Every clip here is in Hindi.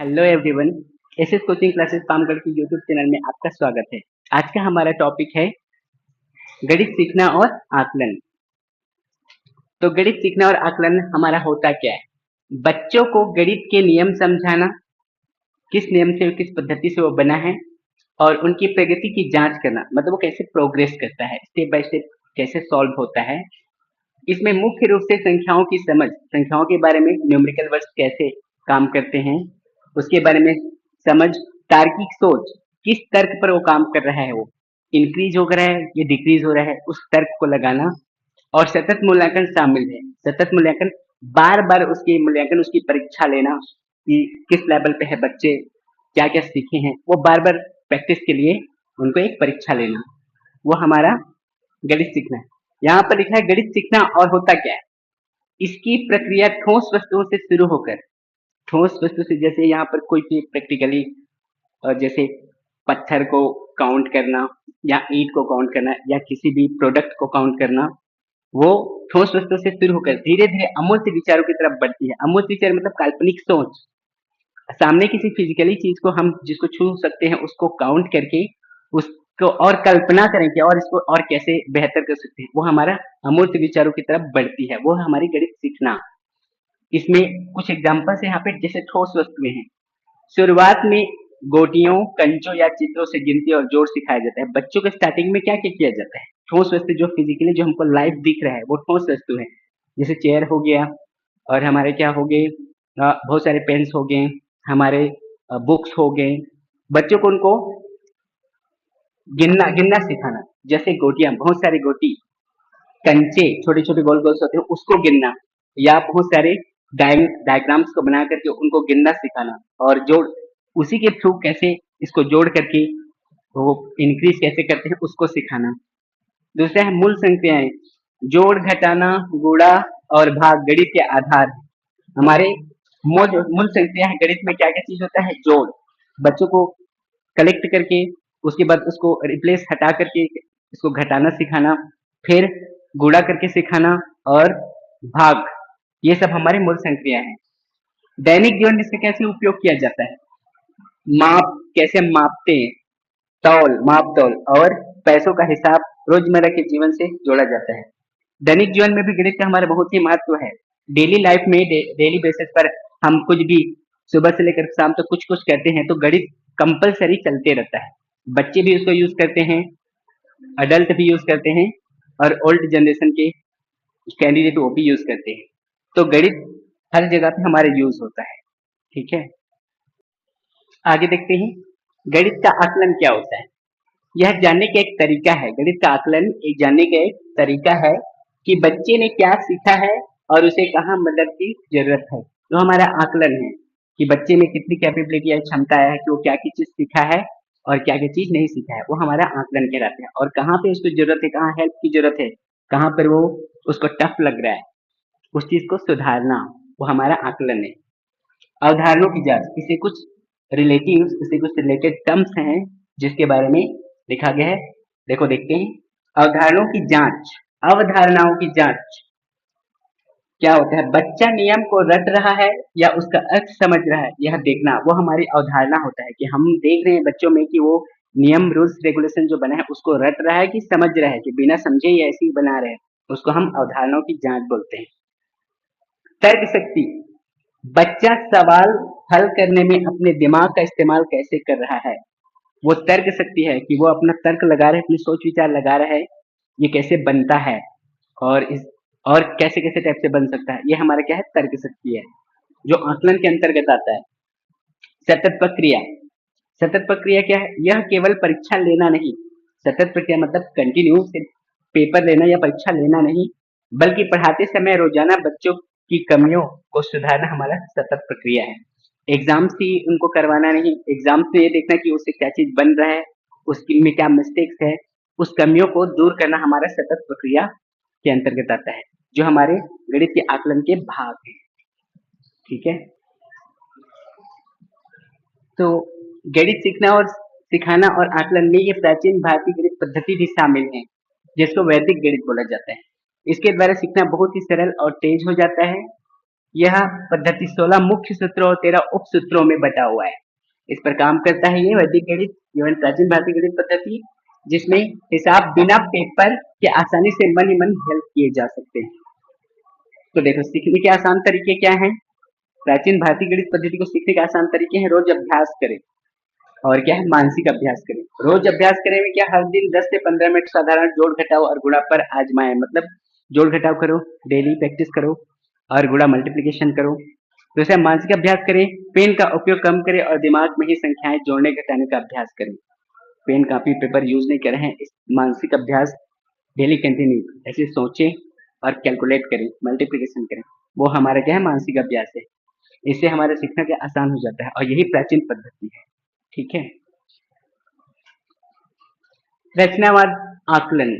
Hello everyone. SS coaching classes Pamgarh की यूट्यूब चैनल में आपका स्वागत है। आज का हमारा टॉपिक है गणित सीखना और आकलन। तो गणित सीखना और आकलन हमारा होता क्या है? बच्चों को गणित के नियम समझाना, किस नियम से किस पद्धति से वो बना है, और उनकी प्रगति की जांच करना, मतलब वो कैसे प्रोग्रेस करता है, स्टेप बाय स्टेप कैसे सॉल्व होता है। इसमें मुख्य रूप से संख्याओं की समझ, संख्याओं के बारे में, न्यूमेरिकल वर्ड्स कैसे काम करते हैं उसके बारे में समझ, तार्किक सोच, किस तर्क पर वो काम कर रहा है, वो इंक्रीज हो रहा है या डिक्रीज हो रहा है, उस तर्क को लगाना। और सतत मूल्यांकन शामिल है। सतत मूल्यांकन, बार बार उसके मूल्यांकन, उसकी परीक्षा लेना कि किस लेवल पे है बच्चे, क्या क्या सीखे हैं, वो बार बार प्रैक्टिस के लिए उनको एक परीक्षा लेना, वो हमारा गणित सीखना है। यहाँ पर लिखा है गणित सीखना और होता क्या है। इसकी प्रक्रिया ठोस वस्तुओं से शुरू होकर, ठोस वस्तु से जैसे यहाँ पर कोई भी प्रैक्टिकली, जैसे पत्थर को काउंट करना या ईंट को काउंट करना या किसी भी प्रोडक्ट को काउंट करना, वो ठोस वस्तु से शुरू होकर धीरे धीरे अमूर्त विचारों की तरफ बढ़ती है। अमूर्त विचार मतलब काल्पनिक सोच, सामने किसी फिजिकली चीज को हम जिसको छू सकते हैं उसको काउंट करके उसको और कल्पना करेंगे और इसको और कैसे बेहतर कर सकते हैं, वो हमारा अमूर्त विचारों की तरफ बढ़ती है, वो हमारी गणित सीखना। इसमें कुछ एग्जांपल्स यहाँ पे, जैसे ठोस वस्तुएं हैं। शुरुआत में गोटियों, कंचों या चित्रों से गिनती और जोड़ सिखाया जाता है। बच्चों के स्टार्टिंग में क्या क्या किया जाता है? ठोस वस्तु जो फिजिकली जो हमको लाइव दिख रहा है वो ठोस वस्तु है। जैसे चेयर हो गया, और हमारे क्या हो गए, बहुत सारे पेन्स हो गए, हमारे बुक्स हो गए। बच्चों को उनको गिनना गिनना सिखाना, जैसे गोटियां, बहुत सारी गोटी, कंचे छोटे छोटे गोल गोल होते हैं उसको गिनना, या बहुत सारे डायग्राम्स को बना करके उनको गिनना सिखाना, और जोड़, उसी के थ्रू कैसे इसको जोड़ करके वो इंक्रीज कैसे करते हैं उसको सिखाना। दूसरा है मूल संख्याएं, जोड़, घटाना, गुणा और भाग गणित के आधार हैं। हमारे मूल संख्या है गणित में, क्या क्या चीज होता है? जोड़, बच्चों को कलेक्ट करके उसके बाद उसको रिप्लेस हटा करके इसको घटाना सिखाना, फिर गुणा करके सिखाना, और भाग, ये सब हमारे मूल संक्रिया हैं। दैनिक जीवन में इसका कैसे उपयोग किया जाता है? माप, कैसे हम मापते हैं, तौल, माप तौल, और पैसों का हिसाब रोजमर्रा के जीवन से जोड़ा जाता है। दैनिक जीवन में भी गणित का हमारा बहुत ही महत्व है। डेली लाइफ में डेली बेसिस पर हम कुछ भी सुबह से लेकर शाम तक कुछ कुछ करते हैं तो गणित कंपलसरी चलते रहता है। बच्चे भी उसको यूज करते हैं, अडल्ट भी यूज करते हैं, और ओल्ड जनरेशन के कैंडिडेट वो भी यूज करते हैं। तो गणित हर जगह पे हमारे यूज होता है। ठीक है, आगे देखते हैं गणित का आकलन क्या होता है। यह जानने का एक तरीका है, गणित का आकलन एक जानने का एक तरीका है कि बच्चे ने क्या सीखा है और उसे कहाँ मदद की जरूरत है। तो हमारा आकलन है कि बच्चे में कितनी कैपेबिलिटी है, क्षमता है कि वो क्या की चीज सीखा है और क्या क्या चीज नहीं सीखा है, वो हमारा आकलन कहलाता है। और कहाँ पे उसको जरूरत है, कहाँ हेल्प की जरूरत है, कहाँ पर वो उसको टफ लग रहा है, उस चीज को सुधारना, वो हमारा आकलन है। अवधारणाओं की जांच, इसे कुछ रिलेटिव्स, इसे कुछ रिलेटेड टर्म्स हैं जिसके बारे में लिखा गया है। देखो देखते हैं, अवधारणाओं की जांच। अवधारणाओं की जांच क्या होता है? बच्चा नियम को रट रहा है या उसका अर्थ समझ रहा है, यह देखना, वो हमारी अवधारणा होता है कि हम देख रहे हैं बच्चों में कि वो नियम, रूल्स, रेगुलेशन जो बना है उसको रट रहा है कि समझ रहा है, कि बिना समझे ही ऐसे ही बना रहे हैं, उसको हम अवधारणाओं की जांच बोलते हैं। तर्क शक्ति, बच्चा सवाल हल करने में अपने दिमाग का इस्तेमाल कैसे कर रहा है, वो तर्क शक्ति है कि वो अपना तर्क लगा रहा है, अपनी सोच विचार लगा रहा है, ये कैसे बनता है और इस और कैसे कैसे टाइप से बन सकता है, ये हमारा क्या है? तर्क शक्ति है, जो आकलन के अंतर्गत आता है। सतत प्रक्रिया, सतत प्रक्रिया क्या है? यह केवल परीक्षा लेना नहीं, सतत प्रक्रिया मतलब कंटिन्यू सिर्फ पेपर लेना या परीक्षा लेना नहीं, बल्कि पढ़ाते समय रोजाना बच्चों की कमियों को सुधारना हमारा सतत प्रक्रिया है। एग्जाम्स ही उनको करवाना नहीं, एग्जाम्स में ये देखना कि उससे क्या चीज बन रहा है, उसकी में क्या मिस्टेक्स है, उस कमियों को दूर करना हमारा सतत प्रक्रिया के अंतर्गत आता है, जो हमारे गणित के आकलन के भाग है। ठीक है, तो गणित सीखना और सिखाना और आकलन में ये प्राचीन भारतीय गणित पद्धति भी शामिल है, जिसको वैदिक गणित बोला जाता है। इसके द्वारा सीखना बहुत ही सरल और तेज हो जाता है। यह पद्धति 16 मुख्य सूत्रों और 13 उप सूत्रों में बटा हुआ है। इस पर काम करता है ये वैदिक गणित एवं प्राचीन भारतीय गणित पद्धति, जिसमें हिसाब बिना पेपर के आसानी से मन ही मन हेल्प किए जा सकते हैं। तो देखो सीखने के आसान तरीके क्या हैं। प्राचीन भारतीय गणित पद्धति को सीखने के आसान तरीके हैं, रोज अभ्यास करें और क्या है मानसिक अभ्यास करें। रोज अभ्यास करें में क्या, हर दिन 10 से 15 मिनट साधारण जोड़ घटाव और गुणा पर आजमाएं, मतलब जोड़ घटाव करो, डेली प्रैक्टिस करो और गुणा मल्टीप्लिकेशन करो। दूसरा मानसिक अभ्यास करें, पेन का उपयोग कम करें और दिमाग में ही संख्याएं जोड़ने घटाने का अभ्यास करें। पेन कापी पेपर यूज नहीं कर रहे हैं, इस मानसिक अभ्यास डेली कंटिन्यू ऐसे सोचें और कैलकुलेट करें, मल्टीप्लिकेशन करें। वो हमारा क्या है मानसिक अभ्यास है। इससे हमारा सीखना क्या आसान हो जाता है और यही प्राचीन पद्धति है। ठीक है। रचनावाद आकलन,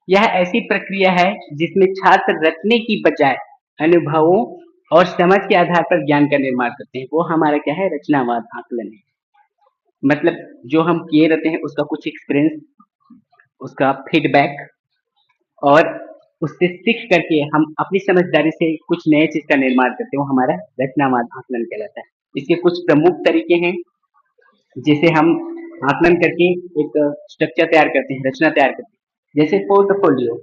यह ऐसी प्रक्रिया है जिसमें छात्र रटने की बजाय अनुभवों और समझ के आधार पर ज्ञान का निर्माण करते हैं। वो हमारा क्या है रचनावाद आकलन है। मतलब जो हम किए रहते हैं उसका कुछ एक्सपीरियंस, उसका फीडबैक और उससे सीख करके हम अपनी समझदारी से कुछ नए चीज का निर्माण करते हैं, वो हमारा रचनावाद आकलन कहलाता है। इसके कुछ प्रमुख तरीके हैं जिसे हम आकलन करके एक स्ट्रक्चर तैयार करते हैं, रचना तैयार करते हैं। जैसे पोर्टफोलियो,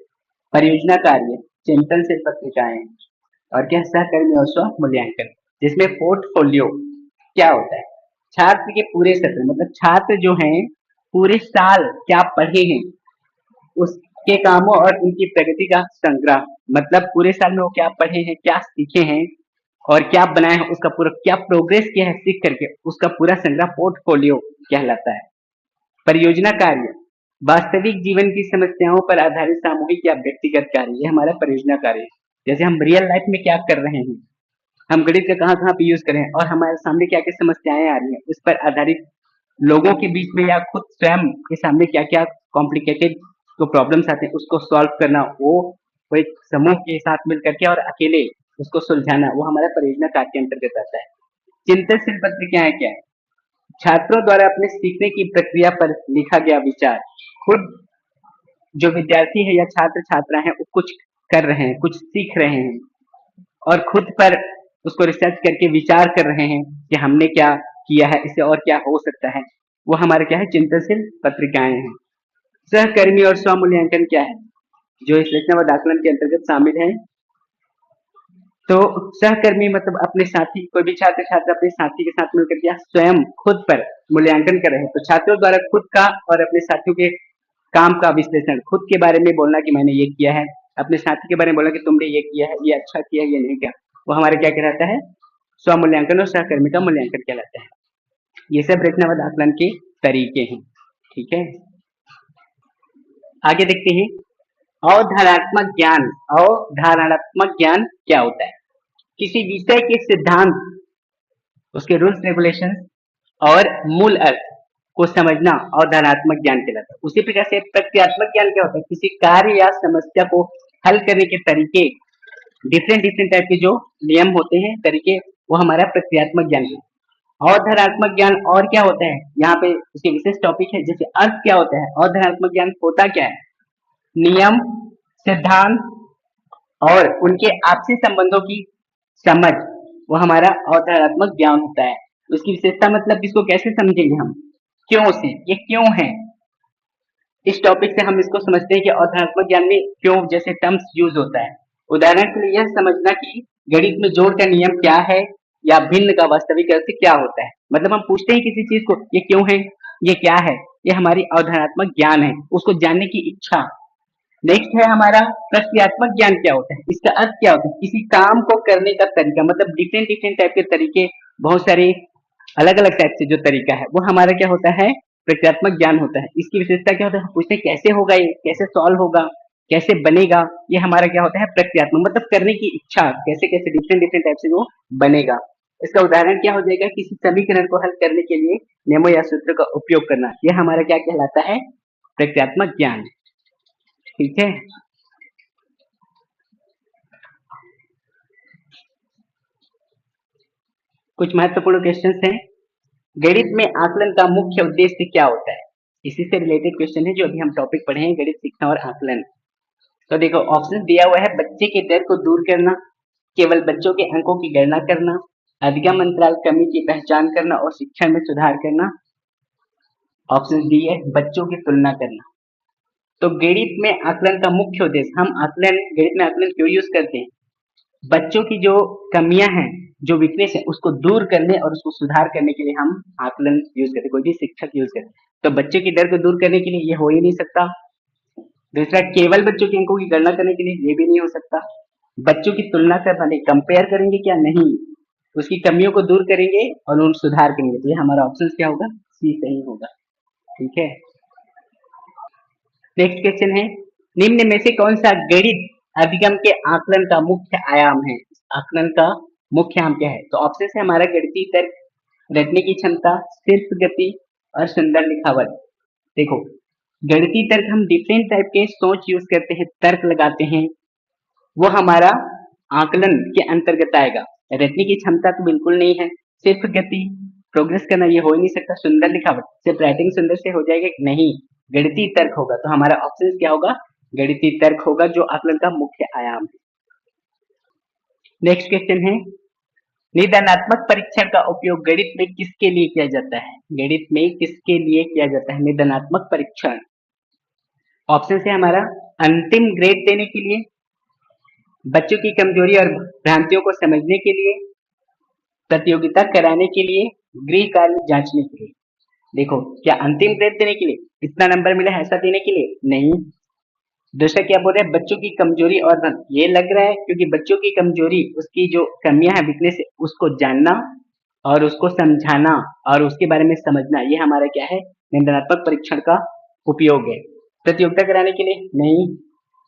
परियोजना कार्य, चिंतन से पत्रिकाएं और क्या सहकर्मी और स्व मूल्यांकन। जिसमें पोर्टफोलियो क्या होता है, छात्र के पूरे सत्र मतलब छात्र जो हैं पूरे साल क्या पढ़े हैं उसके कामों और उनकी प्रगति का संग्रह, मतलब पूरे साल में वो क्या पढ़े हैं, क्या सीखे हैं और क्या बनाए हैं, उसका पूरा क्या प्रोग्रेस किया है सीख करके, उसका पूरा संग्रह पोर्टफोलियो कहलाता है। परियोजना कार्य, वास्तविक जीवन की समस्याओं पर आधारित सामूहिक या व्यक्तिगत कार्य, ये हमारा परियोजना कार्य है। जैसे हम रियल लाइफ में क्या कर रहे हैं, हम गणित का कहाँ कहाँ पे यूज करें और हमारे सामने क्या क्या समस्याएं आ रही हैं, उस पर आधारित लोगों के बीच में या खुद स्वयं के सामने क्या क्या कॉम्प्लिकेटेड जो प्रॉब्लम्स आते हैं उसको सॉल्व करना, वो एक समूह के साथ मिल करके और अकेले उसको सुलझाना, वो हमारा परियोजना कार्य के अंतर्गत आता है। चिंतनशील पत्रिकाएं क्या है, छात्रों द्वारा अपने सीखने की प्रक्रिया पर लिखा गया विचार, खुद जो विद्यार्थी है या छात्र छात्रा है वो कुछ कर रहे हैं, कुछ सीख रहे हैं और खुद पर उसको रिसर्च करके विचार कर रहे हैं कि हमने क्या किया है, इससे और क्या हो सकता है, वो हमारे क्या है चिंतनशील पत्रिकाएं हैं। सहकर्मी और स्व मूल्यांकन क्या है, जो इस रचनावाद आकलन के अंतर्गत शामिल है। तो सहकर्मी मतलब अपने साथी, कोई भी छात्र छात्र अपने साथी के साथ मिलकर के स्वयं खुद पर मूल्यांकन कर रहे हैं। तो छात्रों द्वारा खुद का और अपने साथियों के काम का विश्लेषण, खुद के बारे में बोलना कि मैंने ये किया है, अपने साथी के बारे में बोलना कि तुमने ये किया है, ये अच्छा किया है, ये नहीं किया, वो हमारे क्या कहलाता है स्व मूल्यांकन और सहकर्मी का मूल्यांकन कहलाता है। ये सब रचनावाद आकलन के तरीके हैं। ठीक है, आगे देखते हैं अवधारणात्मक ज्ञान। अवधारणात्मक ज्ञान क्या होता है, किसी विषय के सिद्धांत, उसके रूल्स रेगुलेशन और मूल अर्थ को समझना अवधारणात्मक ज्ञान कहलाता है। उसी प्रकार से प्रक्रियात्मक ज्ञान क्या होता है, किसी कार्य या समस्या को हल करने के तरीके, डिफरेंट डिफरेंट टाइप के जो नियम होते हैं तरीके, वो हमारा प्रक्रियात्मक ज्ञान है। अवधारणात्मक ज्ञान और क्या होता है, यहाँ पे उसके विशेष टॉपिक है। जैसे अर्थ क्या होता है, अवधारणात्मक ज्ञान होता क्या है, नियम, सिद्धांत और उनके आपसी संबंधों की समझ, वो हमारा अवधारणात्मक ज्ञान होता है। उसकी विशेषता मतलब इसको कैसे समझेंगे हम, क्यों से, ये क्यों है, इस टॉपिक से हम इसको समझते हैं कि अवधारणात्मक ज्ञान में क्यों जैसे टर्म्स यूज होता है। उदाहरण के लिए यह समझना कि गणित में जोड़ का नियम क्या है या भिन्न का वास्तविक अर्थ क्या होता है। मतलब हम पूछते हैं किसी चीज को ये क्यों है, ये क्या है, ये हमारी अवधारणात्मक ज्ञान है, उसको जानने की इच्छा। नेक्स्ट है हमारा प्रक्रियात्मक ज्ञान क्या होता है, इसका अर्थ क्या होता है, किसी काम को करने का तरीका, मतलब डिफरेंट डिफरेंट टाइप के तरीके, बहुत सारे अलग अलग टाइप से जो तरीका है वो हमारा क्या होता है प्रक्रियात्मक ज्ञान होता है। इसकी विशेषता क्या होता है, पूछते हैं कैसे होगा, ये कैसे सॉल्व होगा, कैसे बनेगा, ये हमारा क्या होता है प्रक्रियात्मक, मतलब करने की इच्छा, कैसे कैसे डिफरेंट डिफरेंट टाइप से वो बनेगा। इसका उदाहरण क्या हो जाएगा, किसी समीकरण को हल करने के लिए नियमों या सूत्र का उपयोग करना, यह हमारा क्या कहलाता है प्रक्रियात्मक ज्ञान। ठीक है, कुछ महत्वपूर्ण क्वेश्चंस हैं। गणित में आकलन का मुख्य उद्देश्य क्या होता है, इसी से रिलेटेड क्वेश्चन है जो अभी हम टॉपिक पढ़े हैं, गणित सीखना और आकलन। तो देखो ऑप्शन दिया हुआ है, बच्चे के डर को दूर करना, केवल बच्चों के अंकों की गणना करना, अधिगम अंतराल कमी की पहचान करना और शिक्षण में सुधार करना। ऑप्शन डी है बच्चों की तुलना करना। तो गणित में आकलन का मुख्य उद्देश्य, हम आकलन गणित में आकलन क्यों यूज करते हैं? बच्चों की जो कमियां हैं, जो वीकनेस है, उसको दूर करने और उसको सुधार करने के लिए हम आकलन यूज करते हैं, कोई भी शिक्षक यूज करते हैं। तो बच्चों की डर को दूर करने के लिए ये हो ही नहीं सकता। दूसरा, केवल बच्चों के अंकों की गणना करने के लिए ये भी नहीं हो सकता। बच्चों की तुलना कर पाने, कंपेयर करेंगे क्या? नहीं, उसकी कमियों को दूर करेंगे और उन सुधार करेंगे। तो ये हमारा ऑप्शन क्या होगा? सी सही होगा। ठीक है, नेक्स्ट क्वेश्चन है, निम्न में से कौन सा गणित अधिगम के आकलन का मुख्य आयाम है? आकलन का मुख्य आयाम क्या है? तो ऑप्शन है हमारा गणितीय तर्क, रटने की क्षमता, सिर्फ गति और सुंदर लिखावट। देखो, गणितीय तर्क हम डिफरेंट टाइप के सोच यूज करते हैं, तर्क लगाते हैं, वो हमारा आकलन के अंतर्गत आएगा। रटने की क्षमता तो बिल्कुल नहीं है, सिर्फ गति, प्रोग्रेस करना ये हो ही नहीं सकता। सुंदर लिखावट, सिर्फ राइटिंग सुंदर से हो जाएगा? नहीं, गणितीय तर्क होगा। तो हमारा ऑप्शन क्या होगा? गणितीय तर्क होगा, जो आकलन का मुख्य आयाम है। नेक्स्ट क्वेश्चन है, निदानात्मक परीक्षण का उपयोग गणित में किसके लिए किया जाता है? गणित में किसके लिए किया जाता है निदानात्मक परीक्षण? ऑप्शन है हमारा अंतिम ग्रेड देने के लिए, बच्चों की कमजोरी और भ्रांतियों को समझने के लिए, प्रतियोगिता कराने के लिए, गृह कार्य जांचने के लिए। देखो, क्या अंतिम ग्रेड देने के लिए, इतना नंबर मिला है ऐसा देने के लिए? नहीं। दूसरा क्या बोल रहे हैं? बच्चों की कमजोरी और ये लग रहा है क्योंकि बच्चों की कमजोरी, उसकी जो कमियां है, वीकनेस है, उसको जानना और उसको समझाना और उसके बारे में समझना, ये हमारा क्या है? निदानात्मक परीक्षण का उपयोग है। प्रतियोगिता कराने के लिए? नहीं।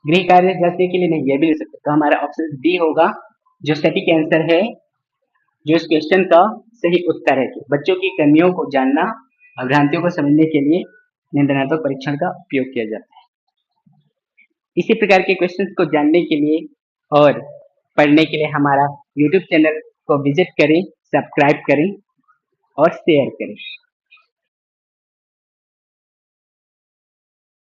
गृह कार्य जांचने के लिए? नहीं, ये भी नहीं सकते। तो हमारा ऑप्शन डी होगा जो सटीक आंसर है, जो इस क्वेश्चन का सही उत्तर है कि बच्चों की कमियों को जानना और भ्रांतियों को समझने के लिए निदानात्मक परीक्षण का उपयोग किया जाता है। इसी प्रकार के क्वेश्चंस को जानने के लिए और पढ़ने के लिए हमारा यूट्यूब चैनल को विजिट करें, सब्सक्राइब करें और शेयर करें।